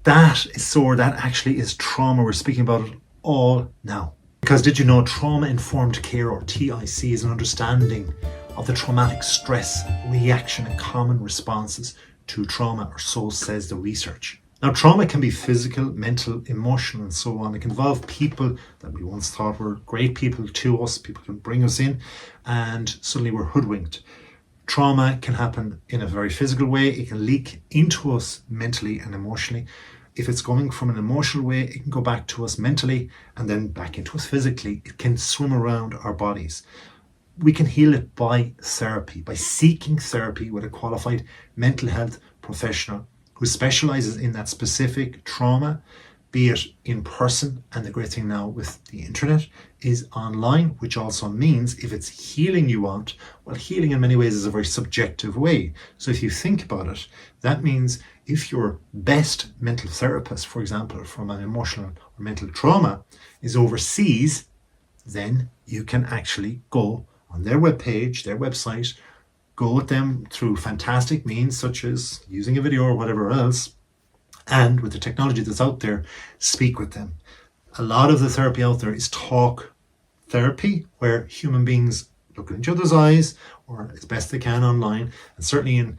That is sore. That actually is trauma. We're speaking about it all now. Because did you know trauma-informed care, or TIC, is an understanding of the traumatic stress reaction and common responses to trauma, or so says the research. Now, trauma can be physical, mental, emotional, and so on. It can involve people that we once thought were great people to us. People can bring us in, and suddenly we're hoodwinked. Trauma can happen in a very physical way. It can leak into us mentally and emotionally. If it's going from an emotional way, it can go back to us mentally and then back into us physically. It can swim around our bodies. We can heal it by therapy, by seeking therapy with a qualified mental health professional who specializes in that specific trauma, be it in person. And the great thing now with the internet is online, which also means if it's healing you want, well, healing in many ways is a very subjective way. So if you think about it, that means if your best mental therapist, for example, from an emotional or mental trauma is overseas, then you can actually go on their webpage, their website, go with them through fantastic means such as using a video or whatever else, and with the technology that's out there, speak with them. A lot of the therapy out there is talk therapy, where human beings look in each other's eyes, or as best they can online, and certainly in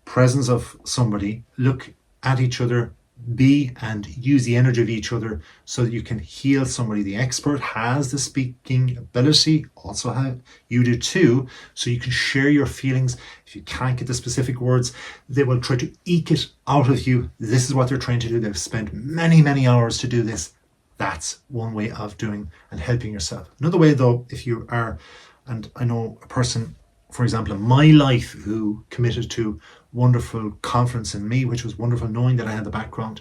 presence of somebody, look at each other, be and use the energy of each other so that you can heal somebody. The expert has the speaking ability, also have you do too, so you can share your feelings. If you can't get the specific words, they will try to eke it out of you. This is what they're trying to do. They've spent many hours to do this. That's one way of doing and helping yourself. Another way though, if you are, and I know a person, for example, in my life who committed to wonderful confidence in me, which was wonderful knowing that I had the background,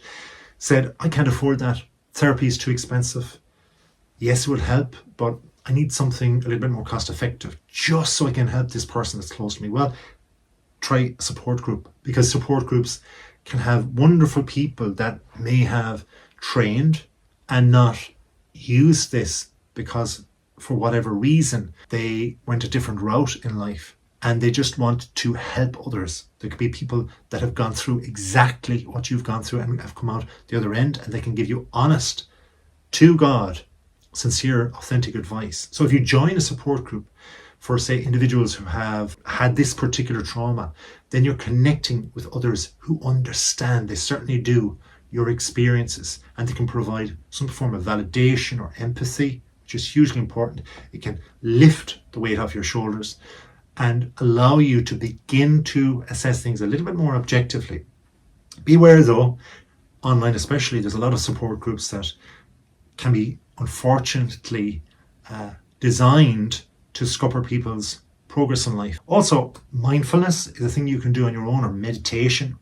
said, I can't afford that. Therapy is too expensive. Yes, it will help, but I need something a little bit more cost effective just so I can help this person that's close to me. Well, try a support group, because support groups can have wonderful people that may have trained and not used this because for whatever reason they went a different route in life and they just want to help others. There could be people that have gone through exactly what you've gone through and have come out the other end, and they can give you honest, to God, sincere, authentic advice. So if you join a support group for, say, individuals who have had this particular trauma, then you're connecting with others who understand, they certainly do, your experiences, and they can provide some form of validation or empathy, which is hugely important. It can lift the weight off your shoulders and allow you to begin to assess things a little bit more objectively. Beware though, online especially, there's a lot of support groups that can be unfortunately designed to scupper people's progress in life. Also, mindfulness is a thing you can do on your own, or meditation.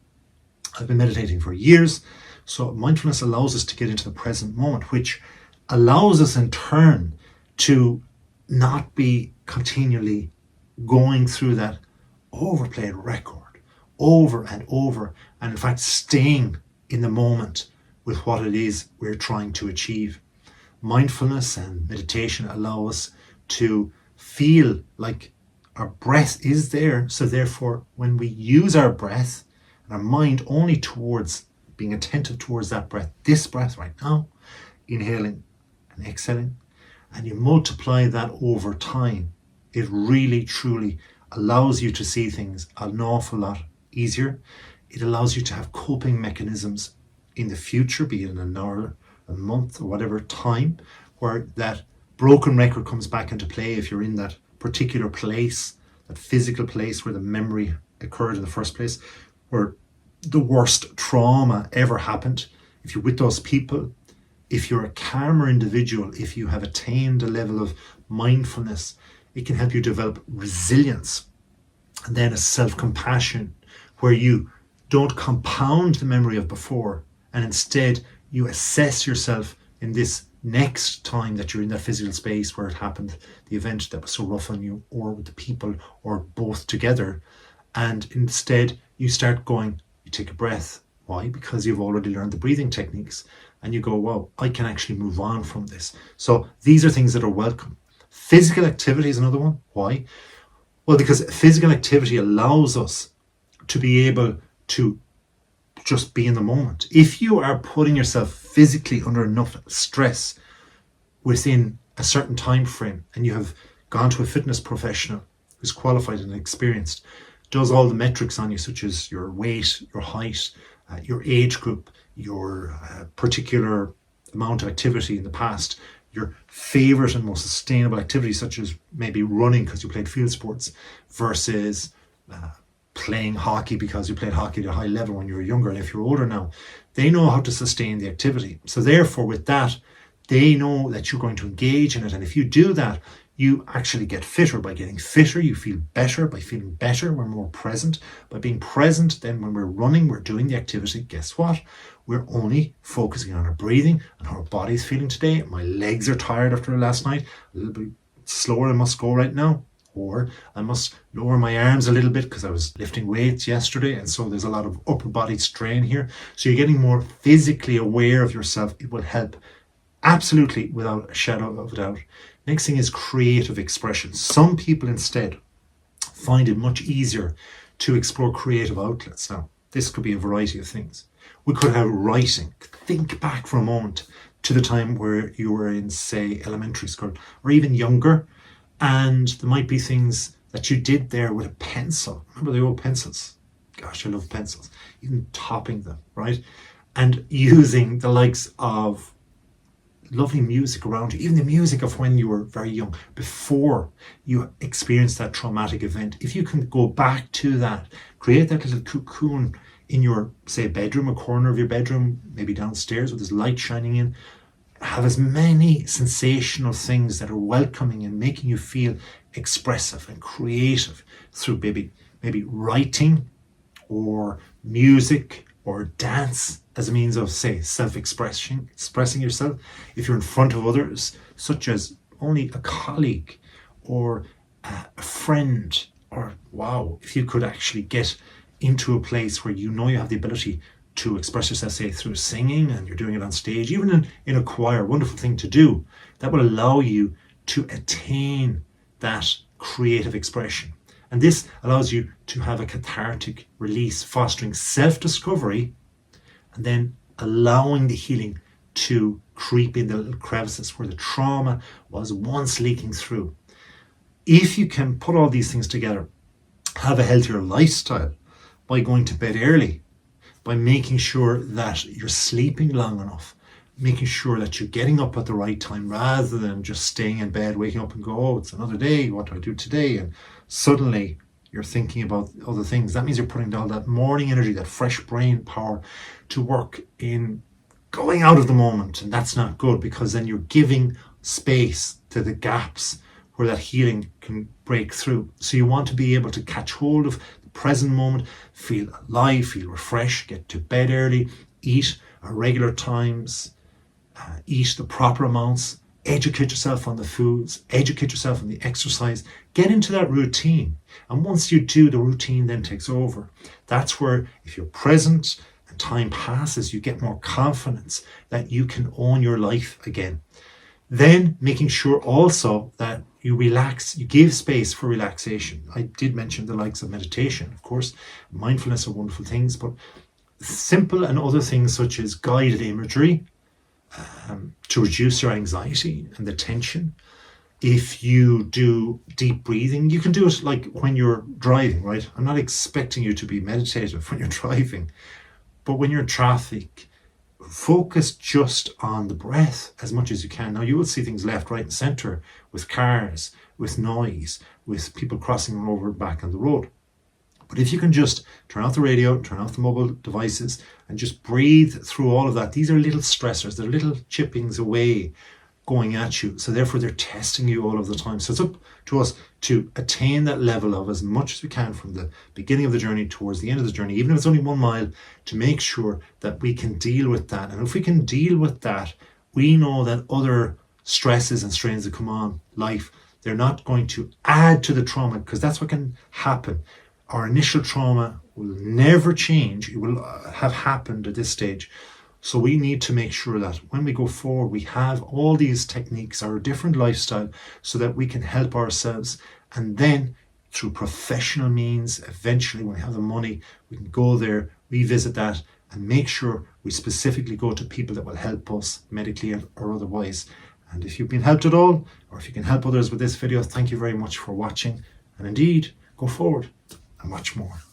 I've been meditating for years. So mindfulness allows us to get into the present moment, which allows us in turn to not be continually going through that overplayed record over and over, and in fact staying in the moment with what it is we're trying to achieve. Mindfulness and meditation allow us to feel like our breath is there, so therefore when we use our breath and our mind only towards being attentive towards that breath, this breath right now, inhaling and exhaling, and you multiply that over time, it really truly allows you to see things an awful lot easier. It allows you to have coping mechanisms in the future, be it in an hour, a month, or whatever time, where that broken record comes back into play if you're in that particular place, that physical place where the memory occurred in the first place, where the worst trauma ever happened. If you're with those people, if you're a calmer individual, if you have attained a level of mindfulness, it can help you develop resilience, and then a self-compassion where you don't compound the memory of before, and instead you assess yourself in this next time that you're in that physical space where it happened, the event that was so rough on you, or with the people, or both together. And instead you start going, you take a breath. Why? Because you've already learned the breathing techniques, and you go, wow, I can actually move on from this. So these are things that are welcome. Physical activity is another one. Why? Well, because physical activity allows us to be able to just be in the moment. If you are putting yourself physically under enough stress within a certain time frame, and you have gone to a fitness professional who's qualified and experienced, does all the metrics on you, such as your weight, your height, your age group, your particular amount of activity in the past, your favorite and most sustainable activity, such as maybe running because you played field sports versus playing hockey because you played hockey at a high level when you were younger. And if you're older now, they know how to sustain the activity. So therefore, with that, they know that you're going to engage in it. And if you do that, you actually get fitter. By getting fitter, you feel better. By feeling better, we're more present. By being present, then when we're running, we're doing the activity. Guess what? We're only focusing on our breathing and how our body's feeling today. My legs are tired after last night. A little bit slower I must go right now. Or I must lower my arms a little bit because I was lifting weights yesterday. And so there's a lot of upper body strain here. So you're getting more physically aware of yourself. It will help absolutely without a shadow of a doubt. Next thing is creative expression. Some people instead find it much easier to explore creative outlets. Now, this could be a variety of things. We could have writing. Think back for a moment to the time where you were in, say, elementary school or even younger, and there might be things that you did there with a pencil. Remember the old pencils? Gosh, I love pencils. Even topping them, right? And using the likes of lovely music around you, even the music of when you were very young, before you experienced that traumatic event. If you can go back to that, create that little cocoon in your, say, bedroom, a corner of your bedroom, maybe downstairs with this light shining in, have as many sensational things that are welcoming and making you feel expressive and creative through maybe writing or music or dance as a means of, say, expressing yourself. If you're in front of others, such as only a colleague or a friend, or wow, if you could actually get into a place where you know you have the ability to express yourself, say through singing, and you're doing it on stage, even in a choir, wonderful thing to do, that will allow you to attain that creative expression. And this allows you to have a cathartic release, fostering self-discovery, and then allowing the healing to creep in the little crevices where the trauma was once leaking through. If you can put all these things together, have a healthier lifestyle by going to bed early, by making sure that you're sleeping long enough, making sure that you're getting up at the right time rather than just staying in bed, waking up and go, oh, it's another day, what do I do today? And suddenly you're thinking about other things. That means you're putting all that morning energy, that fresh brain power to work in going out of the moment. And that's not good, because then you're giving space to the gaps where that healing can break through. So you want to be able to catch hold of the present moment, feel alive, feel refreshed, get to bed early, eat at regular times, eat the proper amounts, educate yourself on the foods, educate yourself on the exercise, get into that routine. And once you do, the routine then takes over. That's where, if you're present and time passes, you get more confidence that you can own your life again. Then making sure also that you relax, you give space for relaxation. I did mention the likes of meditation, of course. Mindfulness are wonderful things, but simple and other things such as guided imagery, to reduce your anxiety and the tension. If you do deep breathing, you can do it like when you're driving, right? I'm not expecting you to be meditative when you're driving, but when you're in traffic, focus just on the breath as much as you can. Now, you will see things left, right, and center with cars, with noise, with people crossing over back on the road. But if you can just turn off the radio, turn off the mobile devices, and just breathe through all of that, these are little stressors, they're little chippings away going at you. So therefore, they're testing you all of the time. So it's up to us to attain that level of as much as we can from the beginning of the journey towards the end of the journey, even if it's only 1 mile, to make sure that we can deal with that. And if we can deal with that, we know that other stresses and strains that come on life, they're not going to add to the trauma, because that's what can happen. Our initial trauma will never change. It will have happened at this stage. So we need to make sure that when we go forward, we have all these techniques, our different lifestyle, so that we can help ourselves. And then through professional means, eventually when we have the money, we can go there, revisit that, and make sure we specifically go to people that will help us medically or otherwise. And if you've been helped at all, or if you can help others with this video, thank you very much for watching. And indeed, go forward and watch more.